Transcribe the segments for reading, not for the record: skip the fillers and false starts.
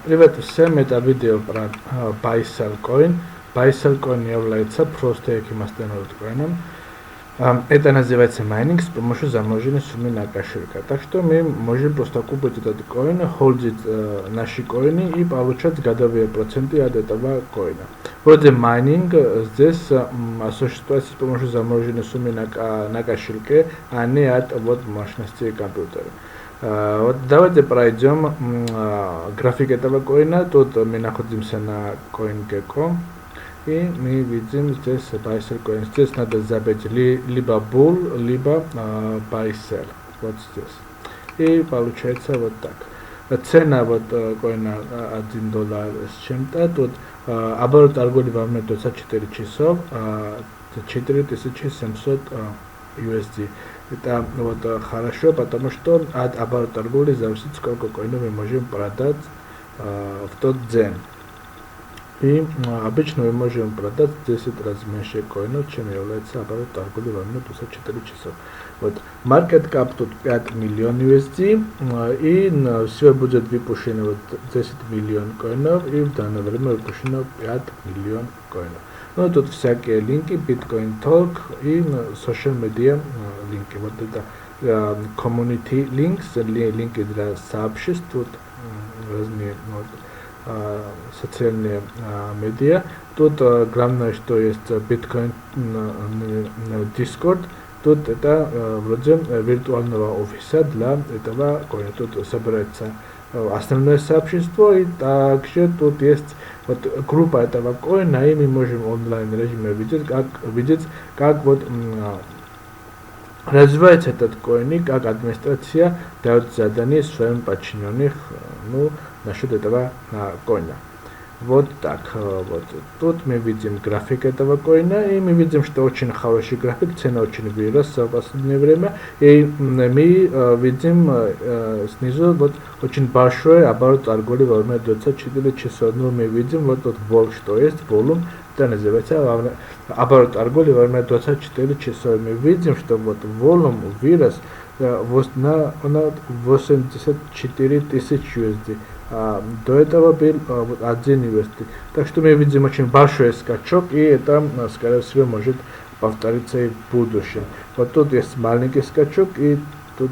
Привет всем, это видео про Paisal Coin является просто экимастенным коином. Это называется майнинг с помощью замножения суммы на кошелька. Так что мы можем просто купить этот коин, холдить наши коины и получать годовые проценты от этого коина. Вроде майнинг здесь осуществляется с помощью замножения суммы на кошельке, а не от мощности компьютера. Вот давайте пройдем график этого коина. Тут мы находимся на CoinGecko. И мы видим здесь Paisal Coin. Здесь надо забить либо Bull, либо Paisal. Вот здесь. И получается вот так. Цена вот коина $1 с чем-то. Тут оборот торговли во время 24 часов 4700 USD. Это вот хорошо, потому что от оборота торговли зависит, сколько коинов мы можем продать в тот день. И обычно мы можем продать 10 раз меньше коинов, чем является оборот торговли во время 24 часов. Вот market cap тут 5 миллионов USD, и все будет выпущено вот 10 миллионов коинов, и в данное время выпущено 5 миллионов коинов. Ну, тут всякие линки, Bitcoin Talk и social media линки. Вот это community links, линки для сообществ, тут разные социальные медиа. Тут главное, что есть Bitcoin Discord. Тут это вроде виртуального офиса для этого коина. Тут собирается основное сообщество, и также тут есть вот группа этого коина, и мы можем онлайн режиме видеть, как вот развивается этот коин, и как администрация дает задание своим подчиненным насчет этого коина. Вот так вот. Тут мы видим график этого коина, и мы видим, что очень хороший график, цена очень выросла в последнее время, и мы видим снизу вот очень большой оборот торговли во время 24 часа. Но мы видим вот тут вол, что есть, волум, это называется оборот торговли во время 24 часа. Мы видим, что вот волум вырос на 84 тысячи USD. До этого был 1 USD. Так что мы видим очень большой скачок, и это, скорее всего, может повториться и в будущем. Вот тут есть маленький скачок, и тут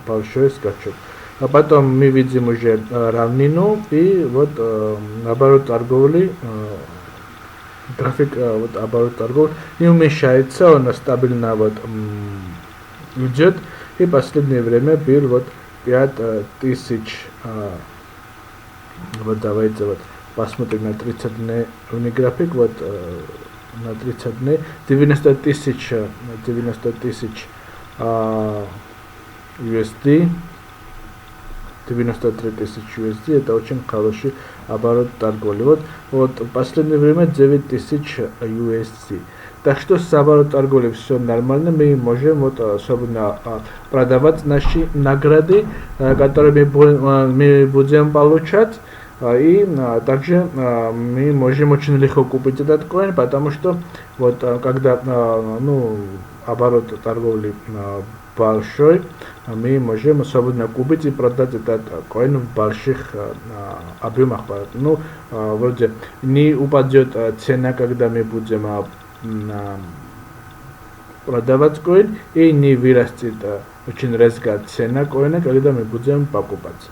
большой скачок. А потом мы видим уже равнину, и вот оборот торговли, график вот оборот торговли не уменьшается, он стабильно вот идет, и в последнее время был вот 5000. Вот давайте вот посмотрим на 30-дневный график, вот на 30 дней 90 тысяч USD, 93 тысячи USD, это очень хороший оборот торговли. Вот в последнее время 9000 USD. Так что с оборотом торговли все нормально, мы можем вот особенно продавать наши награды, которые мы будем получать, и также мы можем очень легко купить этот коин, потому что вот когда оборот торговли большой, мы можем свободно купить и продать этот коин в больших объемах. Ну, вроде не упадет цена, когда мы будем продавать коин, и не вырастет очень резко цена коина, когда мы будем покупать.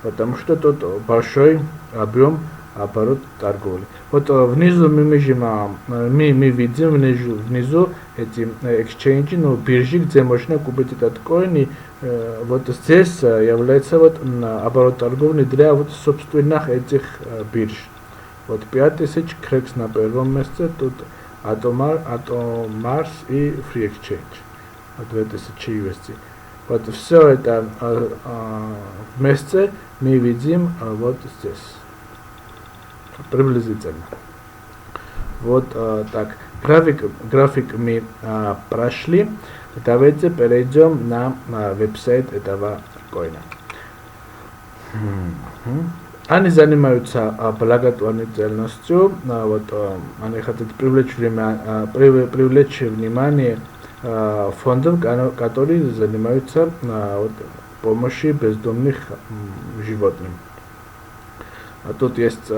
Потому что тут большой объем оборот торговли. Вот внизу мы видим внизу эти exchange, биржи, где можно купить этот коин, и вот здесь является вот оборот торговли для вот собственных этих бирж. Вот 5000 Krex на первом месте, тут Atomars и Free Exchange. 2000 USD. Вот все это вместе мы видим вот здесь. Приблизительно. Вот так. График мы прошли. Давайте перейдем на веб-сайт этого коина. Они занимаются благотворительностью, вот они хотят привлечь внимание фондов, которые занимаются помощью бездомных животным. тут есть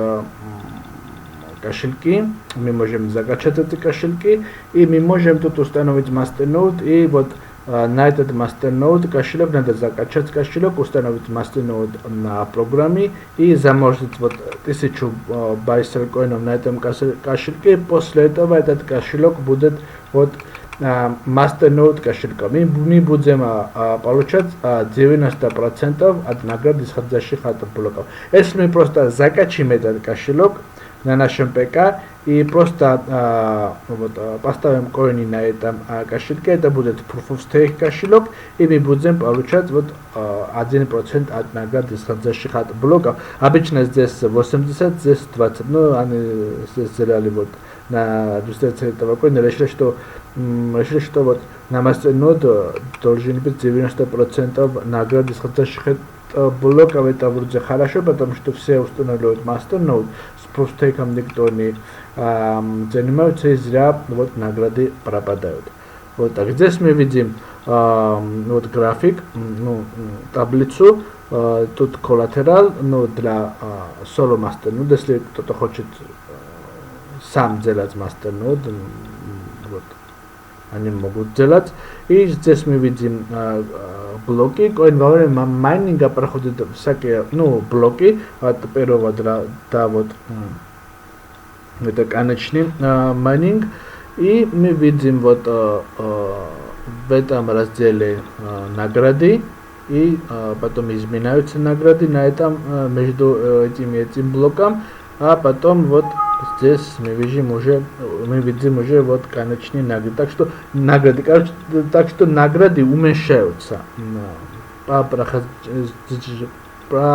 кошельки, мы можем закачать эти кошельки, и мы можем тут установить мастернод, и вот на этот мастернод кошелек надо закачать кошелек, установить мастернод на программе и заморозить вот 1000 байсеркоинов на этом кошельке. После этого этот кошелек будет вот мастернод кошелька. Мы будем получать 90% от наград исходящих от блоков. Если мы просто закачим этот кошелек на нашем ПК и просто поставим коины на этом кошельке, это будет Proof of Stake кошелек, и мы будем получать вот 1% от наград исходящих от блоков. Обычно здесь 80, здесь 20, но они здесь сделали вот на администрации этого коина, решили, что вот на мастернод должен быть 90% наград исходящих от блоков. Это вроде хорошо, потому что все устанавливают мастернод, с профстейком никто не занимается, и зря вот награды пропадают. Вот так. Здесь мы видим вот график, таблицу, тут коллатерал, для соло мастернод, если кто-то хочет сам делать мастернод, вот, они могут делать. И здесь мы видим блоки. Во время майнинга проходят всякие блоки от первого до вот это конечный майнинг. И мы видим вот в этом разделе награды, и потом изменяются награды на этом между этим блоком, а потом вот здесь мы видим уже вот конечные награды. Так что награды уменьшаются по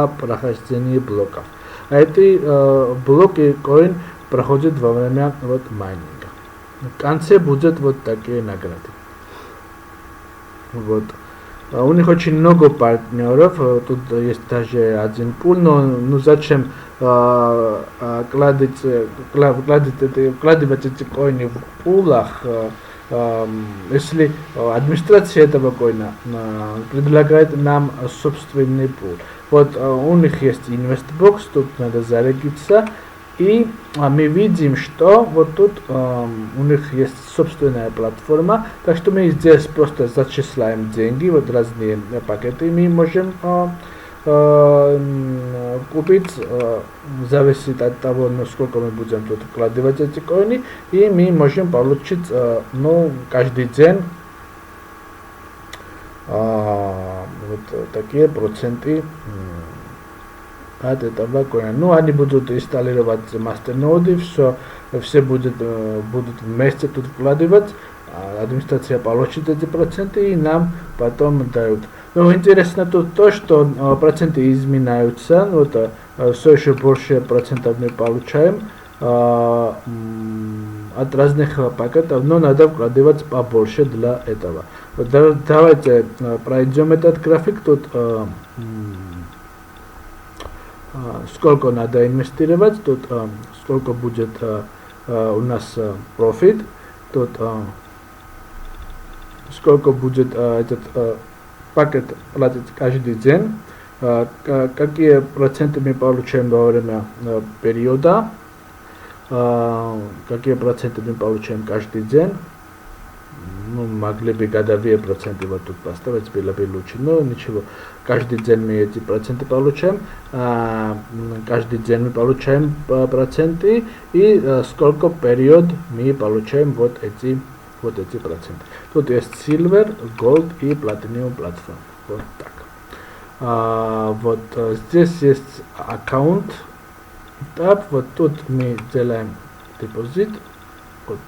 прохождению блоков. А эти блоки коин проходят во время вот майнинга. В конце будет вот такие награды. Вот. У них очень много партнеров, тут есть даже один пул, но зачем вкладывать эти коины в пулах, если администрация этого коина предлагает нам собственный пул. Вот у них есть InvestBox, тут надо зарегистрироваться, и мы видим, что вот тут у них есть собственная платформа, так что мы здесь просто зачисляем деньги, вот разные пакеты мы можем купить, зависит от того, насколько мы будем тут вкладывать эти коины, и мы можем получить каждый день вот такие проценты от этого коина. Они будут инсталлировать мастерноды, все будут вместе тут вкладывать, администрация получит эти проценты и нам потом дают. Но интересно тут то, что проценты изменяются, все еще больше процентов мы получаем от разных пакетов, но надо вкладывать побольше для этого. Вот давайте пройдем этот график. Тут сколько надо инвестировать, тут сколько будет у нас профит, тут сколько будет этот пакет платить каждый день, какие проценты мы получаем во время периода, какие проценты мы получаем каждый день. Могли бы годовые проценты вот тут поставить, было бы лучше, но ничего. Каждый день мы эти проценты получаем, каждый день мы получаем проценты, и сколько период мы получаем вот эти проценты. Тут есть Silver, Gold и Platinum платформа. Вот так. Вот здесь есть аккаунт. Так, вот тут мы делаем депозит. Вот.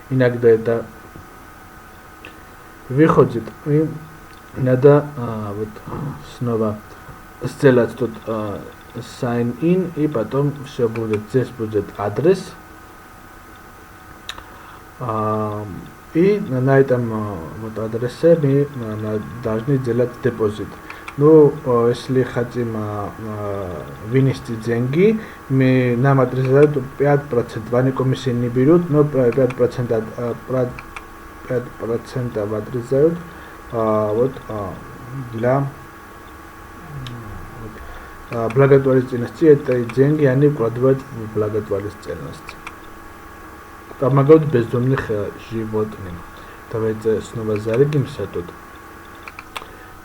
Иногда это выходит, и надо вот снова сделать тут sign in, и потом все будет, здесь будет адрес, и на этом вот адресе мы должны делать депозит. Если хотим вынести деньги, нам отрезают 5%, они комиссии не берут, но 5% отрезают благотворительности этой деньги, они вкладывают в благотворительность. Помогают бездомных животным. Давайте снова зарегимся тут.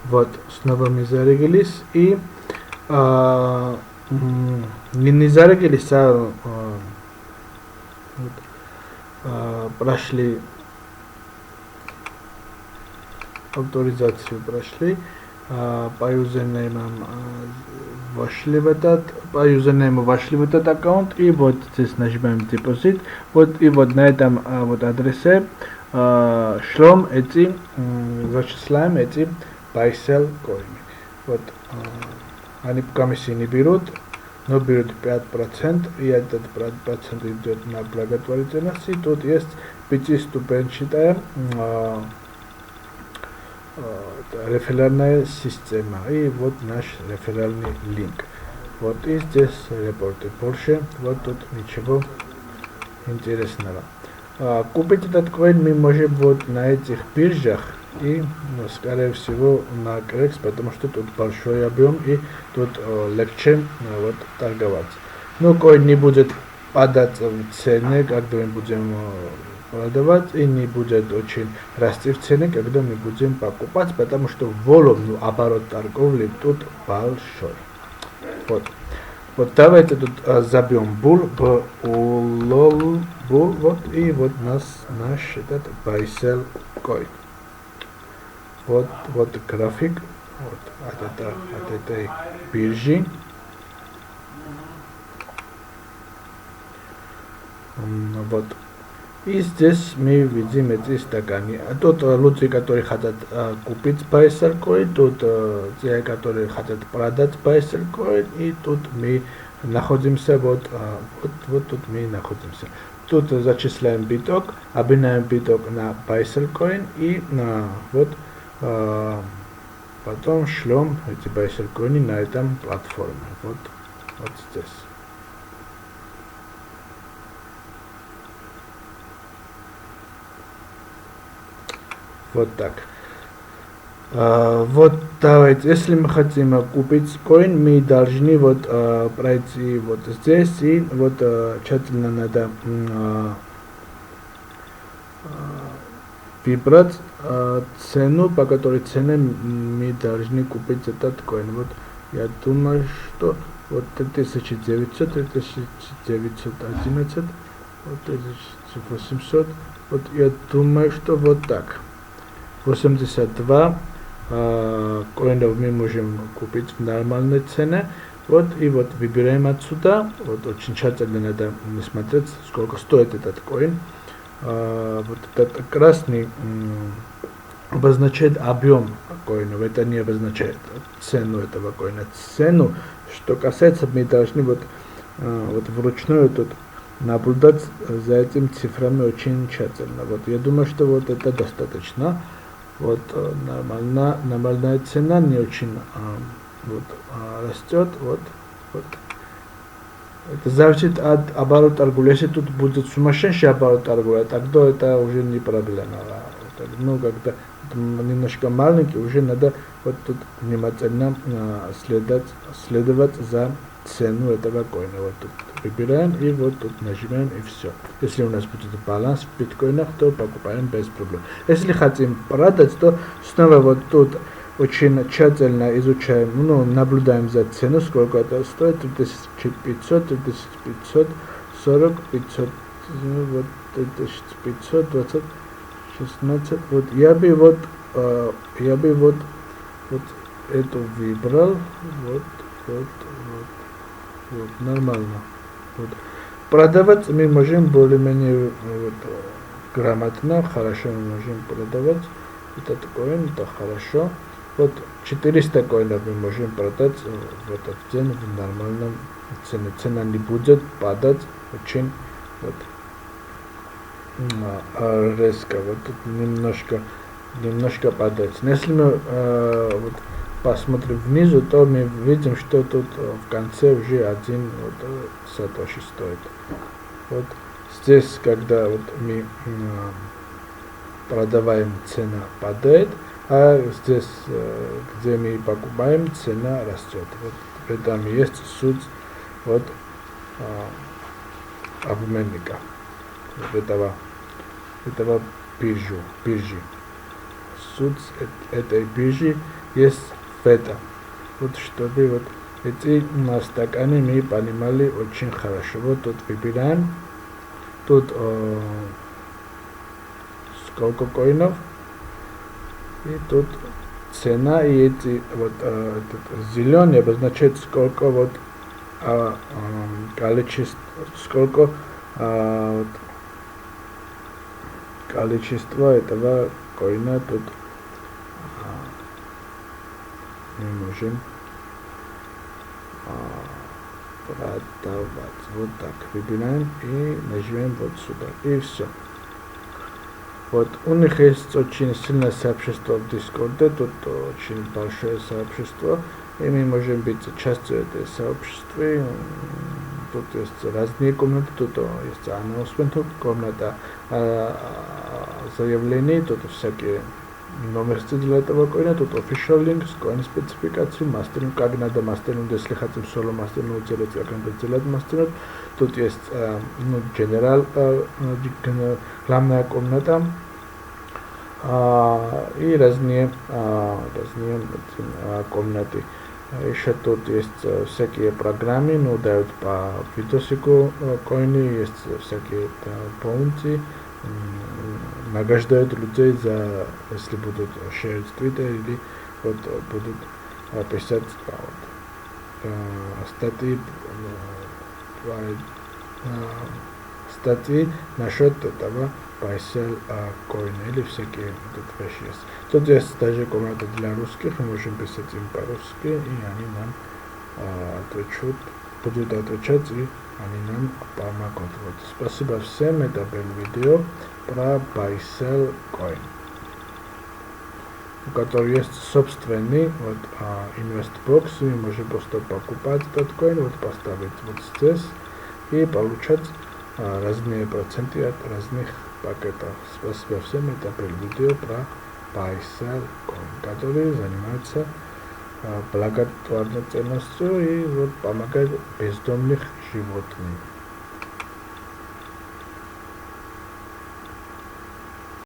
Вот, снова мы зарегились и не зарегились, прошли авторизацию, прошли, по юзернеймам вошли в этот аккаунт, и вот здесь нажимаем депозит, вот и вот на этом вот адресе шлем эти, зачисляем эти Paisel коины. Вот они комиссии не берут, но берут 5%, и этот 5% идет на благотворительность. И тут есть пятиступенчатая реферальная система. И вот наш реферальный линк. Вот и здесь репорты. Больше вот тут ничего интересного. Купить этот коин мы можем вот на этих биржах и, скорее всего, на Krex, потому что тут большой объем и тут легче вот торговать. Но коин не будет падать в цене, когда мы будем продавать, и не будет очень расти в цене, когда мы будем покупать, потому что волум, оборот торговли тут большой. Вот. Вот давайте тут забьем bull, bull, вот, и вот наш этот Paisel coin. Вот график вот, от этой биржи. Вот. И здесь мы видим эти стаканы. Тут люди, которые хотят купить Paisel coin, тут те, которые хотят продать Paisel coin, и тут мы находимся, вот тут мы находимся. Тут зачисляем биток, обменяем биток на Paisel coin, и вот потом шлем эти Paisel coin на этом платформе. Вот здесь. Вот так. Вот давайте, если мы хотим купить коин, мы должны вот пройти вот здесь и вот тщательно надо выбрать цену, по которой цене мы должны купить этот коин. Вот я думаю, что вот 3900, 3911, вот 1800, вот я думаю, что вот так. 82 коинов мы можем купить в нормальной цене. Вот и вот выбираем отсюда. Вот очень тщательно надо смотреть, сколько стоит этот коин. Вот этот красный обозначает объем коинов. Это не обозначает цену этого коина. Цену, что касается, мы должны вот вручную тут наблюдать за этими цифрами очень тщательно. Вот я думаю, что вот это достаточно. Вот нормальная цена не очень растет. Вот. Это зависит от оборота торговли. Если тут будет сумасшедший оборот торговли, тогда это уже не проблема. Ну, когда немножко маленький, уже надо вот тут внимательно следовать за цену этого коина. Вот тут выбираем и вот тут нажимаем, и все. Если у нас будет баланс в биткоинах, то покупаем без проблем. Если хотим продать, то снова вот тут очень тщательно изучаем, наблюдаем за цену, сколько это стоит, 3500, 3540, 500, вот 3520, 16, вот я бы вот эту выбрал, вот, нормально. Вот. Продавать мы можем более-менее грамотно, хорошо мы можем продавать. Это коин, это хорошо. Вот 400 коинов мы можем продать в этот день в нормальном цене. Цена не будет падать очень резко. Вот тут немножко падает. Если мы посмотрим внизу, то мы видим, что тут в конце уже один сатоши стоит. Вот здесь, когда вот мы продаваем, цена падает, а здесь, где мы покупаем, цена растет. Вот там есть суть вот обменника, вот этого биржи. Суть этой биржи есть в этом. Вот чтобы вот эти стаканы мы понимали очень хорошо. Вот тут выбираем, тут сколько коинов, и тут цена, и эти вот зеленый обозначает сколько вот количество, сколько вот, количество этого коина тут мы можем продавать. Вот так выбираем и нажмем вот сюда, и все. Вот у них есть очень сильное сообщество в Дискорде, тут очень большое сообщество, и мы можем быть частью этой сообщества. Тут есть разные комнаты, тут есть анонсмент, комната заявлений, тут всякие новости для этого коина, тут official links, коин спецификации, мастеринг, как надо мастеринг, если хотим соло мастеринг делать, как надо делать мастеринг. Тут есть general, главная комната, и разные комнаты. Еще тут есть всякие программы, дают по видосику коины, есть всякие баунти, награждают людей за, если будут шерить в Твиттер или вот будут писать статьи насчет этого Paisel коина или всякие тут вещи есть. Тут есть даже комната для русских, мы можем писать им по-русски, и они нам отвечают, будут отвечать, и они нам помогут. Вот. Спасибо всем, это был видео про Paisel коин, у которого есть собственный вот инвестбокс, и мы можем просто покупать этот коин, вот поставить вот здесь и получать разные проценты от разных пакетов. Спасибо всем, это был видео про Paisel коин, который занимается благотворительностью и вот помогает бездомных животным.